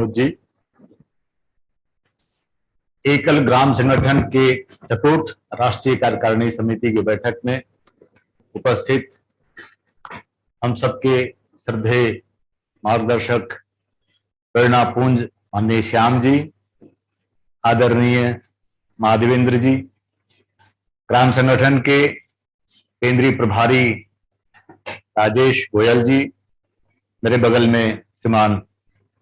विनोद जी। एकल ग्राम संगठन के चतुर्थ राष्ट्रीय कार्यकारिणी समिति की बैठक में उपस्थित हम सबके श्रद्धेय मार्गदर्शक प्रेरणापुंज माननीय श्याम जी, आदरणीय महादेवेंद्र जी, ग्राम संगठन के केंद्रीय प्रभारी राजेश गोयल जी, मेरे बगल में श्रीमान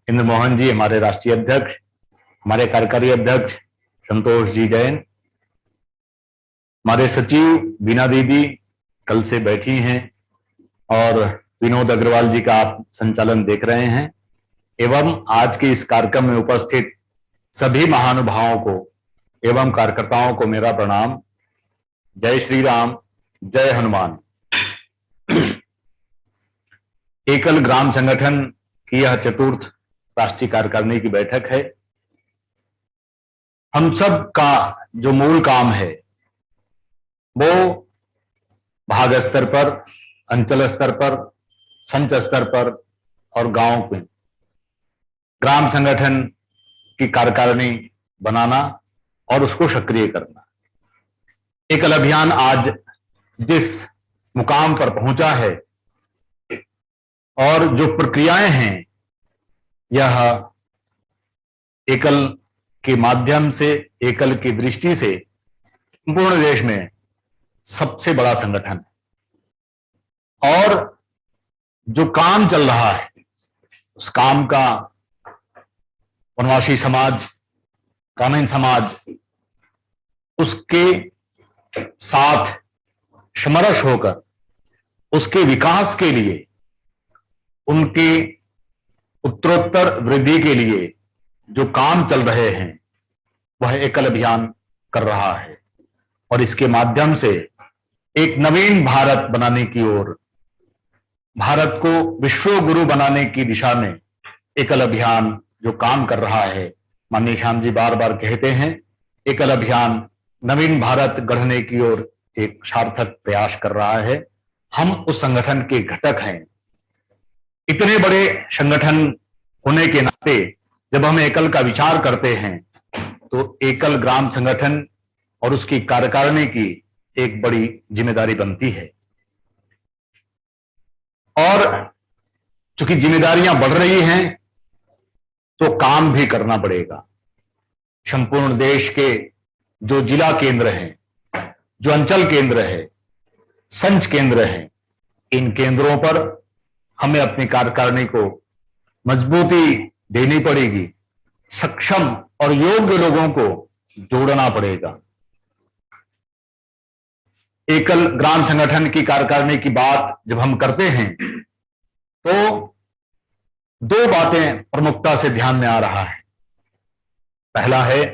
इंद्र मोहन जी हमारे राष्ट्रीय अध्यक्ष, हमारे कार्यकारी अध्यक्ष संतोष जी जैन, हमारे सचिव बीना दीदी कल से बैठी हैं और विनोद अग्रवाल जी का आप संचालन देख रहे हैं, एवं आज के इस कार्यक्रम में उपस्थित सभी महानुभावों को एवं कार्यकर्ताओं को मेरा प्रणाम। जय श्री राम, जय हनुमान। एकल ग्राम संगठन की यह चतुर्थ राष्ट्रीय कार्यकारिणी की बैठक है। हम सब का जो मूल काम है वो भाग स्तर पर, अंचल स्तर पर, संच स्तर पर और गांव में ग्राम संगठन की कार्यकारिणी बनाना और उसको सक्रिय करना। एकल अभियान आज जिस मुकाम पर पहुंचा है और जो प्रक्रियाएं हैं, यह एकल के माध्यम से, एकल की दृष्टि से संपूर्ण देश में सबसे बड़ा संगठन है। और जो काम चल रहा है उस काम का वनवासी समाज, ग्रामीण समाज उसके साथ समरस होकर उसके विकास के लिए, उनके उत्तरोत्तर वृद्धि के लिए जो काम चल रहे हैं वह एकल अभियान कर रहा है। और इसके माध्यम से एक नवीन भारत बनाने की ओर, भारत को विश्व गुरु बनाने की दिशा में एकल अभियान जो काम कर रहा है, माननीय श्याम जी बार बार कहते हैं, एकल अभियान नवीन भारत गढ़ने की ओर एक सार्थक प्रयास कर रहा है। हम उस संगठन के घटक हैं। इतने बड़े संगठन होने के नाते जब हम एकल का विचार करते हैं तो एकल ग्राम संगठन और उसकी कार्यकारिणी की एक बड़ी जिम्मेदारी बनती है। और चूंकि जिम्मेदारियां बढ़ रही हैं तो काम भी करना पड़ेगा। संपूर्ण देश के जो जिला केंद्र हैं, जो अंचल केंद्र है, संच केंद्र हैं, इन केंद्रों पर हमें अपनी कार्यकारिणी को मजबूती देनी पड़ेगी। सक्षम और योग्य लोगों को जोड़ना पड़ेगा। एकल ग्राम संगठन की कार्यकारिणी की बात जब हम करते हैं तो दो बातें प्रमुखता से ध्यान में आ रहा है। पहला है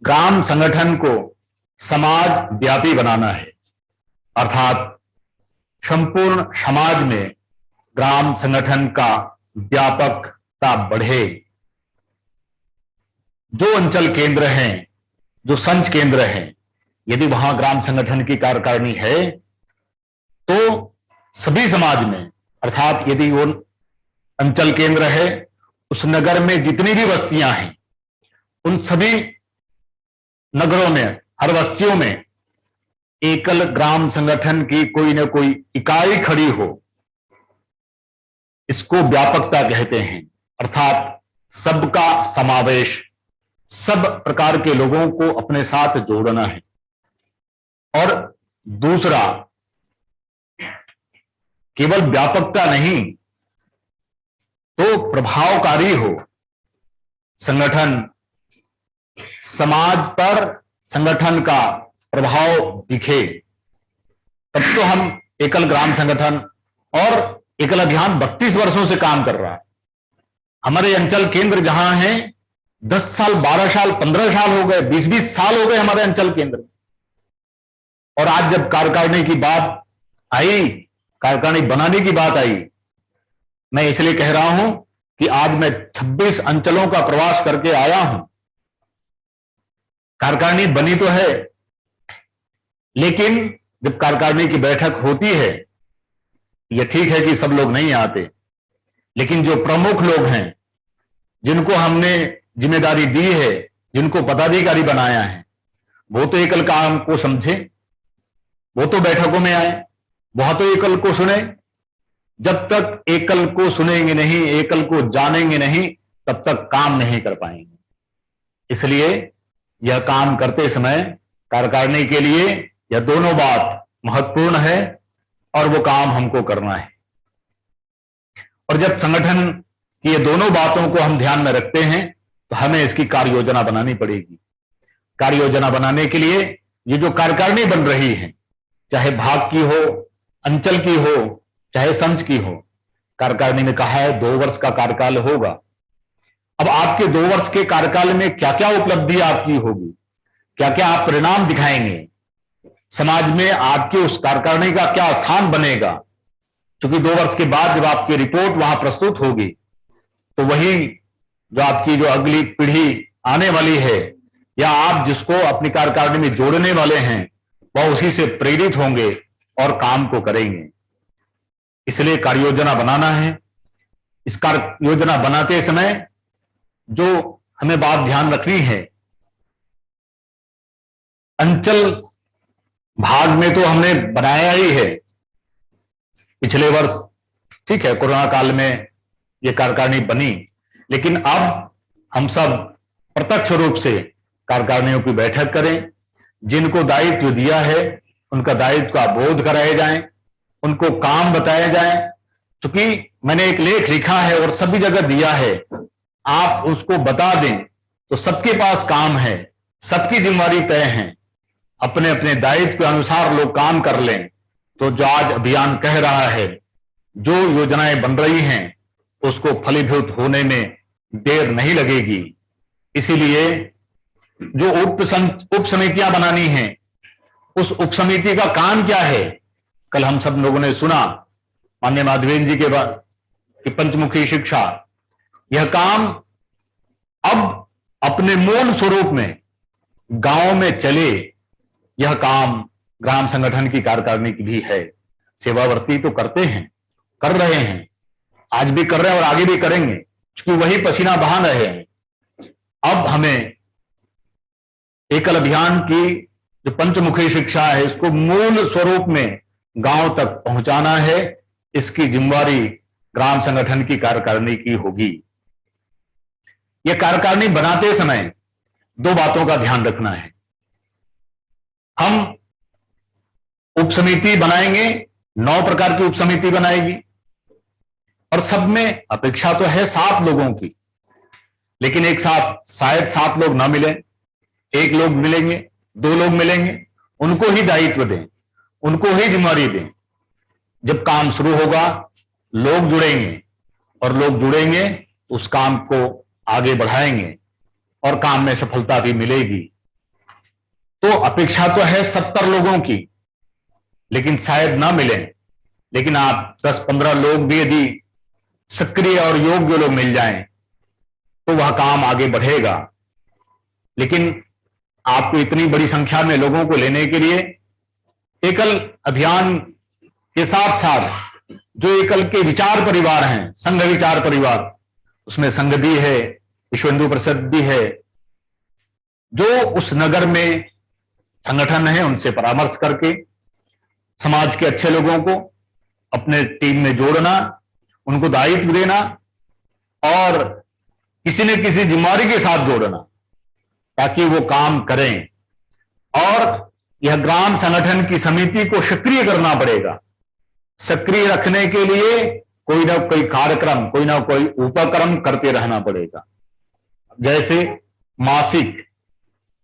ग्राम संगठन को समाज व्यापी बनाना है, अर्थात संपूर्ण समाज में ग्राम संगठन का व्यापकता बढ़े। जो अंचल केंद्र हैं, जो संच केंद्र हैं, यदि वहां ग्राम संगठन की कार्यकारिणी है तो सभी समाज में, अर्थात यदि वो अंचल केंद्र है, उस नगर में जितनी भी बस्तियां हैं उन सभी नगरों में, हर बस्तियों में एकल ग्राम संगठन की कोई ना कोई इकाई खड़ी हो। इसको व्यापकता कहते हैं, अर्थात सबका समावेश, सब प्रकार के लोगों को अपने साथ जोड़ना है। और दूसरा, केवल व्यापकता नहीं तो प्रभावकारी हो संगठन, समाज पर संगठन का प्रभाव दिखे, तब तो हम एकल ग्राम संगठन और एकल अभियान 32 वर्षों से काम कर रहा है। हमारे अंचल केंद्र जहां हैं 10 साल, 12 साल, 15 साल हो गए, 20-20 साल हो गए हमारे अंचल केंद्र। और आज जब कार्यकारिणी की बात आई, कार्यकारिणी बनाने की बात आई, मैं इसलिए कह रहा हूं कि आज मैं 26 अंचलों का प्रवास करके आया हूं। कार्यकारिणी बनी तो है, लेकिन जब कार्यकारिणी की बैठक होती है, यह ठीक है कि सब लोग नहीं आते, लेकिन जो प्रमुख लोग हैं जिनको हमने जिम्मेदारी दी है, जिनको पदाधिकारी बनाया है, वो तो एकल काम को समझे, वो तो बैठकों में आए, वह तो एकल को सुने। जब तक एकल को सुनेंगे नहीं, एकल को जानेंगे नहीं, तब तक काम नहीं कर पाएंगे। इसलिए यह काम करते समय कार्यकारिणी के लिए यह दोनों बात महत्वपूर्ण है और वो काम हमको करना है। और जब संगठन की ये दोनों बातों को हम ध्यान में रखते हैं तो हमें इसकी कार्य योजना बनानी पड़ेगी। कार्य योजना बनाने के लिए ये जो कार्यकारिणी बन रही है, चाहे भाग की हो, अंचल की हो, चाहे संघ की हो, कार्यकारिणी में कहा है 2 वर्ष का कार्यकाल होगा। अब आपके 2 वर्ष के कार्यकाल में क्या क्या उपलब्धि आपकी होगी, क्या क्या आप परिणाम दिखाएंगे, समाज में आपके उस कार्यकारिणी का क्या स्थान बनेगा। क्योंकि 2 वर्ष के बाद जब आपकी रिपोर्ट वहां प्रस्तुत होगी तो वही जो आपकी जो अगली पीढ़ी आने वाली है या आप जिसको अपनी कार्यकारिणी में जोड़ने वाले हैं वह उसी से प्रेरित होंगे और काम को करेंगे। इसलिए कार्य योजना बनाना है। इस कार्य योजना बनाते समय जो हमें बात ध्यान रखनी है, अंचल भाग में तो हमने बनाया ही है पिछले वर्ष, ठीक है, कोरोना काल में यह कार्यकारिणी बनी, लेकिन अब हम सब प्रत्यक्ष रूप से कार्यकारिणियों की बैठक करें। जिनको दायित्व दिया है उनका दायित्व का बोध कराए जाएं, उनको काम बताए जाएं। क्योंकि मैंने एक लेख लिखा है और सभी जगह दिया है, आप उसको बता दें तो सबके पास काम है, सबकी जिम्मेदारी तय है, अपने अपने दायित्व के अनुसार लोग काम कर लें तो जो आज अभियान कह रहा है, जो योजनाएं बन रही हैं उसको फलीभूत होने में देर नहीं लगेगी। इसीलिए जो उप समितियां बनानी हैं, उस उप समिति का काम क्या है, कल हम सब लोगों ने सुना माननीय माधवेंद्र जी के बाद कि पंचमुखी शिक्षा, यह काम अब अपने मूल स्वरूप में गांव में चले। यह काम ग्राम संगठन की कार्यकारिणी की भी है। सेवावर्ती तो करते हैं, कर रहे हैं, आज भी कर रहे हैं और आगे भी करेंगे, क्योंकि वही पसीना बहा रहे हैं। अब हमें एकल अभियान की जो पंचमुखी शिक्षा है इसको मूल स्वरूप में गांव तक पहुंचाना है। इसकी जिम्मेदारी ग्राम संगठन की कार्यकारिणी की होगी। यह कार्यकारिणी बनाते समय 2 बातों का ध्यान रखना है। हम उप समिति बनाएंगे, 9 प्रकार की उप समिति बनाएगी और सब में अपेक्षा तो है 7 लोगों की, लेकिन एक साथ शायद 7 लोग ना मिले, 1 लोग मिलेंगे, 2 लोग मिलेंगे, उनको ही दायित्व दें, उनको ही जिम्मेदारी दें। जब काम शुरू होगा लोग जुड़ेंगे और लोग जुड़ेंगे उस काम को आगे बढ़ाएंगे और काम में सफलता भी मिलेगी। तो अपेक्षा तो है 70 लोगों की, लेकिन शायद ना मिले, लेकिन आप 10-15 लोग भी यदि सक्रिय और योग्य लोग मिल जाएं तो वह काम आगे बढ़ेगा। लेकिन आपको इतनी बड़ी संख्या में लोगों को लेने के लिए एकल अभियान के साथ साथ जो एकल के विचार परिवार हैं, संघ विचार परिवार, उसमें संघ भी है, विश्व हिंदू परिषद भी है, जो उस नगर में संगठन है उनसे परामर्श करके समाज के अच्छे लोगों को अपने टीम में जोड़ना, उनको दायित्व देना और किसी न किसी जिम्मेदारी के साथ जोड़ना ताकि वो काम करें। और यह ग्राम संगठन की समिति को सक्रिय करना पड़ेगा। सक्रिय रखने के लिए कोई ना कोई कार्यक्रम, कोई ना कोई उपक्रम करते रहना पड़ेगा। जैसे मासिक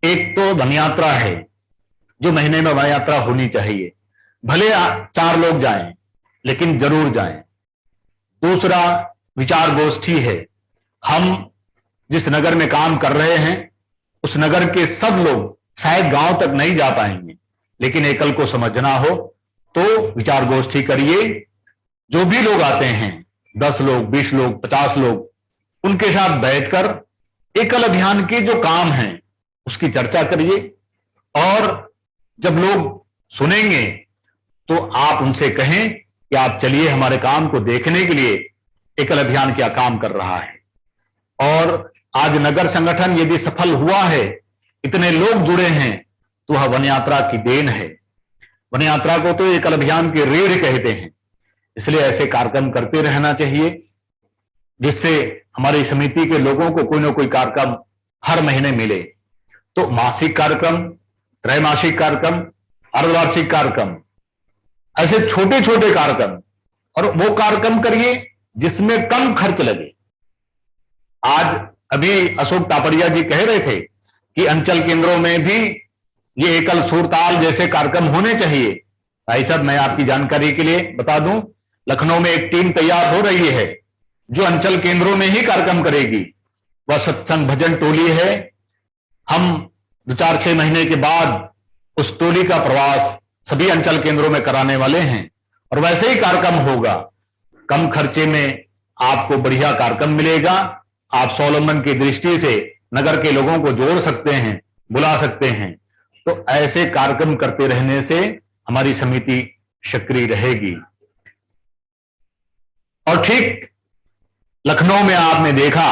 एक तो वन यात्रा है, जो महीने में वन यात्रा होनी चाहिए, भले 4 लोग जाएं लेकिन जरूर जाएं। दूसरा विचार गोष्ठी है। हम जिस नगर में काम कर रहे हैं उस नगर के सब लोग शायद गांव तक नहीं जा पाएंगे, लेकिन एकल को समझना हो तो विचार गोष्ठी करिए। जो भी लोग आते हैं 10 लोग, 20 लोग, 50 लोग, उनके साथ बैठकर एकल अभियान के जो काम हैं उसकी चर्चा करिए। और जब लोग सुनेंगे तो आप उनसे कहें कि आप चलिए हमारे काम को देखने के लिए, एकल अभियान क्या काम कर रहा है। और आज नगर संगठन यदि सफल हुआ है, इतने लोग जुड़े हैं, तो वह वन यात्रा की देन है। वन यात्रा को तो एक अभियान की रीढ़ कहते हैं। इसलिए ऐसे कार्यक्रम करते रहना चाहिए, जिससे हमारी समिति के लोगों को कोई ना कोई कार्यक्रम हर महीने मिले। तो मासिक कार्यक्रम, त्रैमासिक कार्यक्रम, अर्धवार्षिक कार्यक्रम, ऐसे छोटे छोटे कार्यक्रम, और वो कार्यक्रम करिए जिसमें कम खर्च लगे। आज अभी अशोक तापड़िया जी कह रहे थे कि अंचल केंद्रों में भी ये एकल सुरताल जैसे कार्यक्रम होने चाहिए। भाई साहब, मैं आपकी जानकारी के लिए बता दूं, लखनऊ में एक टीम तैयार हो रही है जो अंचल केंद्रों में ही कार्यक्रम करेगी। वह सत्संग भजन टोली है। हम 2-4-6 महीने के बाद उस टोली का प्रवास सभी अंचल केंद्रों में कराने वाले हैं, और वैसे ही कार्यक्रम होगा। कम खर्चे में आपको बढ़िया कार्यक्रम मिलेगा। आप स्वावलंबन की दृष्टि से नगर के लोगों को जोड़ सकते हैं, बुला सकते हैं। तो ऐसे कार्यक्रम करते रहने से हमारी समिति सक्रिय रहेगी। और ठीक लखनऊ में आपने देखा,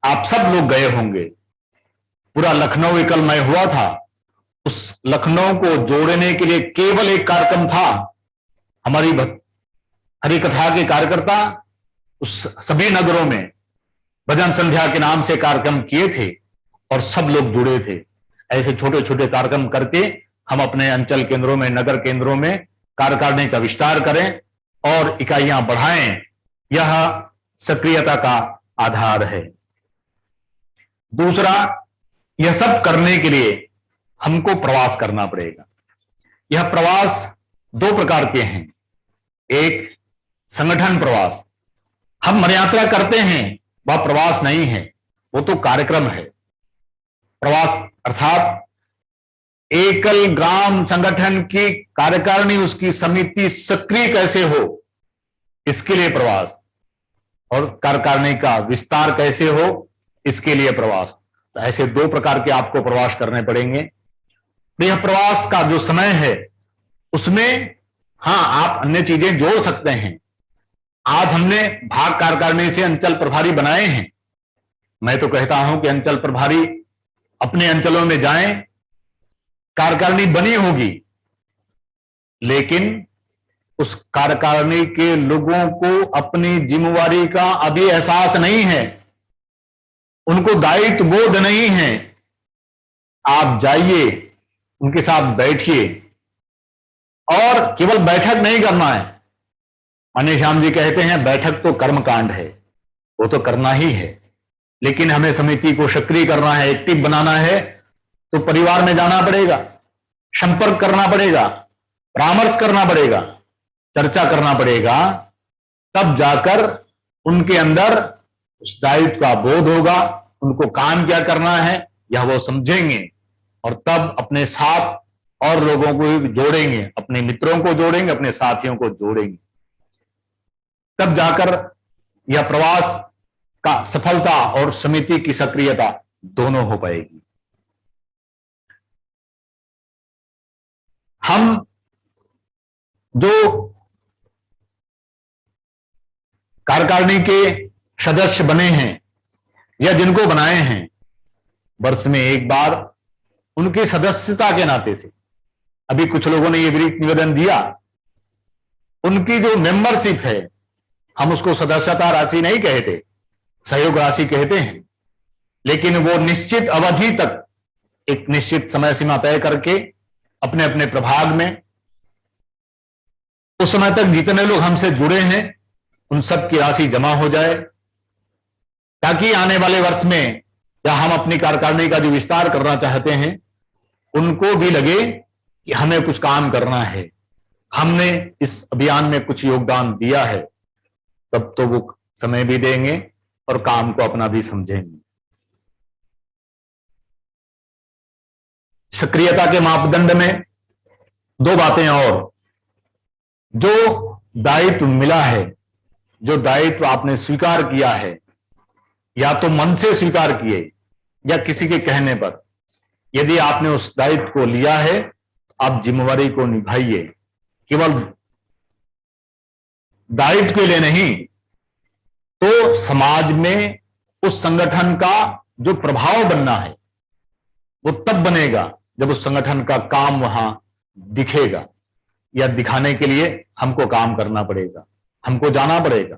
आप सब लोग गए होंगे, पूरा लखनऊ एकलमय हुआ था। उस लखनऊ को जोड़ने के लिए केवल एक कार्यक्रम था। हमारी हरि कथा के कार्यकर्ता उस सभी नगरों में भजन संध्या के नाम से कार्यक्रम किए थे और सब लोग जुड़े थे। ऐसे छोटे छोटे कार्यक्रम करके हम अपने अंचल केंद्रों में, नगर केंद्रों में कार्यकारिणी का विस्तार करें और इकाइयां बढ़ाएं। यह सक्रियता का आधार है। दूसरा, यह सब करने के लिए हमको प्रवास करना पड़ेगा। यह प्रवास 2 प्रकार के हैं। एक संगठन प्रवास, हम वन यात्रा करते हैं, वह प्रवास नहीं है, वो तो कार्यक्रम है। प्रवास अर्थात एकल ग्राम संगठन की कार्यकारिणी, उसकी समिति सक्रिय कैसे हो, इसके लिए प्रवास, और कार्यकारिणी का विस्तार कैसे हो, इसके लिए प्रवास। तो ऐसे 2 प्रकार के आपको प्रवास करने पड़ेंगे। तो यह प्रवास का जो समय है, उसमें हां, आप अन्य चीजें जोड़ सकते हैं। आज हमने भाग कार्यकारिणी से अंचल प्रभारी बनाए हैं। मैं तो कहता हूं कि अंचल प्रभारी अपने अंचलों में जाएं, कार्यकारिणी बनी होगी, लेकिन उस कार्यकारिणी के लोगों को अपनी जिम्मेवारी का अभी एहसास नहीं है, उनको दायित्व बोध नहीं है। आप जाइए, उनके साथ बैठिए, और केवल बैठक नहीं करना है। माननीय श्याम जी कहते हैं बैठक तो कर्मकांड है, वो तो करना ही है, लेकिन हमें समिति को सक्रिय करना है, एक्टिव बनाना है, तो परिवार में जाना पड़ेगा, संपर्क करना पड़ेगा, परामर्श करना पड़ेगा, चर्चा करना पड़ेगा। तब जाकर उनके अंदर उस दायित्व का बोध होगा, उनको काम क्या करना है यह वो समझेंगे, और तब अपने साथ और लोगों को जोड़ेंगे, अपने मित्रों को जोड़ेंगे, अपने साथियों को जोड़ेंगे। तब जाकर यह प्रवास का सफलता और समिति की सक्रियता दोनों हो पाएगी। हम जो कार्यकारिणी के सदस्य बने हैं या जिनको बनाए हैं, वर्ष में एक बार उनकी सदस्यता के नाते से, अभी कुछ लोगों ने ये निवेदन दिया, उनकी जो मेंबरशिप है, हम उसको सदस्यता राशि नहीं कहते, सहयोग राशि कहते हैं, लेकिन वो निश्चित अवधि तक एक निश्चित समय सीमा तय करके अपने अपने प्रभाग में उस समय तक जितने लोग हमसे जुड़े हैं उन सब की राशि जमा हो जाए, ताकि आने वाले वर्ष में या हम अपनी कार्यकारिणी का जो विस्तार करना चाहते हैं उनको भी लगे कि हमें कुछ काम करना है, हमने इस अभियान में कुछ योगदान दिया है। तब तो वो समय भी देंगे और काम को अपना भी समझेंगे। सक्रियता के मापदंड में 2 बातें और, जो दायित्व मिला है, जो दायित्व आपने स्वीकार किया है, या तो मन से स्वीकार किए या किसी के कहने पर, यदि आपने उस दायित्व को लिया है, आप जिम्मेवारी को निभाइए। केवल दायित्व के लिए नहीं, तो समाज में उस संगठन का जो प्रभाव बनना है वो तब बनेगा जब उस संगठन का काम वहां दिखेगा, या दिखाने के लिए हमको काम करना पड़ेगा, हमको जाना पड़ेगा।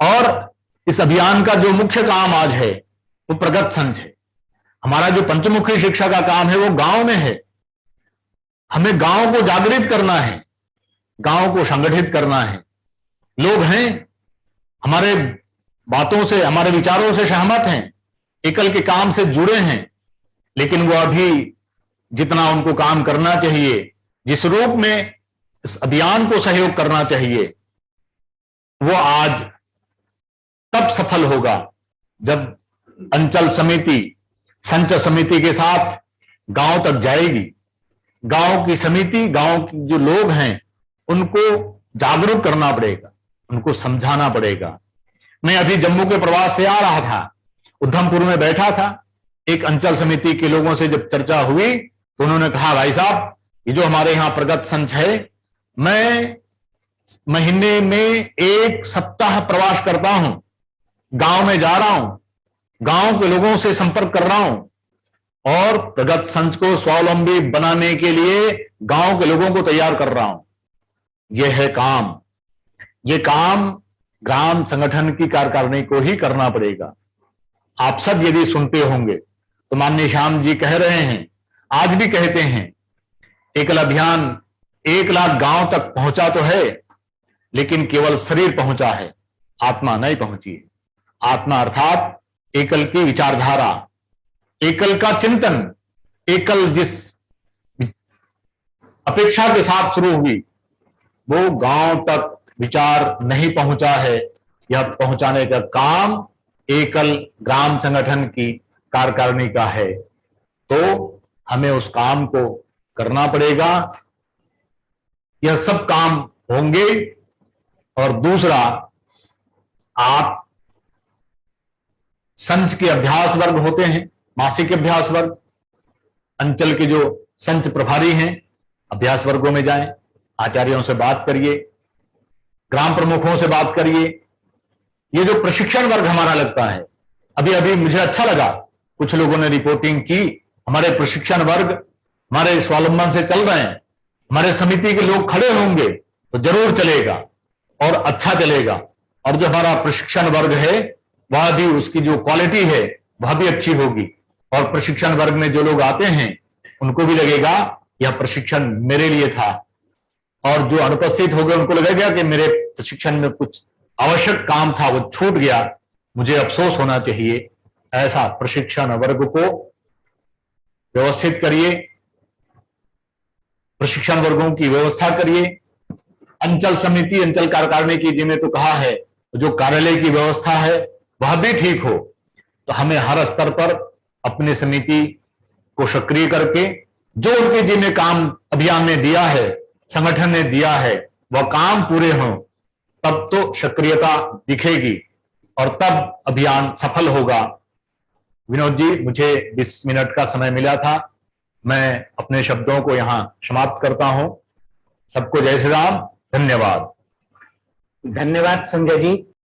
और इस अभियान का जो मुख्य काम आज है वो प्रगत संच है। हमारा जो पंचमुखी शिक्षा का काम है वो गांव में है। हमें गांव को जागृत करना है, गांव को संगठित करना है। लोग हैं हमारे बातों से, हमारे विचारों से सहमत हैं, एकल के काम से जुड़े हैं, लेकिन वो अभी जितना उनको काम करना चाहिए, जिस रूप में इस अभियान को सहयोग करना चाहिए, वो आज तब सफल होगा जब अंचल समिति संच समिति के साथ गांव तक जाएगी। गांव की समिति, गांव के जो लोग हैं उनको जागरूक करना पड़ेगा, उनको समझाना पड़ेगा। मैं अभी जम्मू के प्रवास से आ रहा था, उधमपुर में बैठा था, एक अंचल समिति के लोगों से जब चर्चा हुई तो उन्होंने कहा, भाई साहब ये जो हमारे यहां प्रगत संच है, मैं महीने में 1 सप्ताह प्रवास करता हूं, गांव में जा रहा हूं, गांव के लोगों से संपर्क कर रहा हूं और प्रगत संच को स्वावलंबी बनाने के लिए गांव के लोगों को तैयार कर रहा हूं। यह है काम। यह काम ग्राम संगठन की कार्यकारिणी को ही करना पड़ेगा। आप सब यदि सुनते होंगे तो माननीय श्याम जी कह रहे हैं, आज भी कहते हैं, एकल अभियान 1 लाख गांव तक पहुंचा तो है, लेकिन केवल शरीर पहुंचा है, आत्मा नहीं पहुंची है। आत्मा अर्थात एकल की विचारधारा, एकल का चिंतन, एकल जिस अपेक्षा के साथ शुरू हुई वो गांव तक विचार नहीं पहुंचा है। यह पहुंचाने का काम एकल ग्राम संगठन की कार्यकारिणी का है, तो हमें उस काम को करना पड़ेगा। यह सब काम होंगे। और दूसरा, आप संच के अभ्यास वर्ग होते हैं, मासिक अभ्यास वर्ग, अंचल के जो संच प्रभारी हैं अभ्यास वर्गों में जाएं, आचार्यों से बात करिए, ग्राम प्रमुखों से बात करिए। ये जो प्रशिक्षण वर्ग हमारा लगता है, अभी अभी मुझे अच्छा लगा, कुछ लोगों ने रिपोर्टिंग की, हमारे प्रशिक्षण वर्ग हमारे स्वावलंबन से चल रहे हैं, हमारे समिति के लोग खड़े होंगे तो जरूर चलेगा और अच्छा चलेगा। और जो हमारा प्रशिक्षण वर्ग है वह भी, उसकी जो क्वालिटी है वह भी अच्छी होगी, और प्रशिक्षण वर्ग में जो लोग आते हैं उनको भी लगेगा यह प्रशिक्षण मेरे लिए था, और जो अनुपस्थित हो गए उनको लगेगा कि मेरे प्रशिक्षण में कुछ आवश्यक काम था वो छूट गया, मुझे अफसोस होना चाहिए। ऐसा प्रशिक्षण वर्ग को व्यवस्थित करिए, प्रशिक्षण वर्गों की व्यवस्था करिए। अंचल समिति, अंचल कार्यकारिणी की जिन्हें तो कहा है, जो कार्यालय की व्यवस्था है वह भी ठीक हो, तो हमें हर स्तर पर अपनी समिति को सक्रिय करके जो उनके जिम्मे काम अभियान ने दिया है, संगठन ने दिया है, वह काम पूरे हों, तब तो सक्रियता दिखेगी और तब अभियान सफल होगा। विनोद जी, मुझे 20 मिनट का समय मिला था, मैं अपने शब्दों को यहां समाप्त करता हूं। सबको जय श्री राम, धन्यवाद। धन्यवाद संजय जी।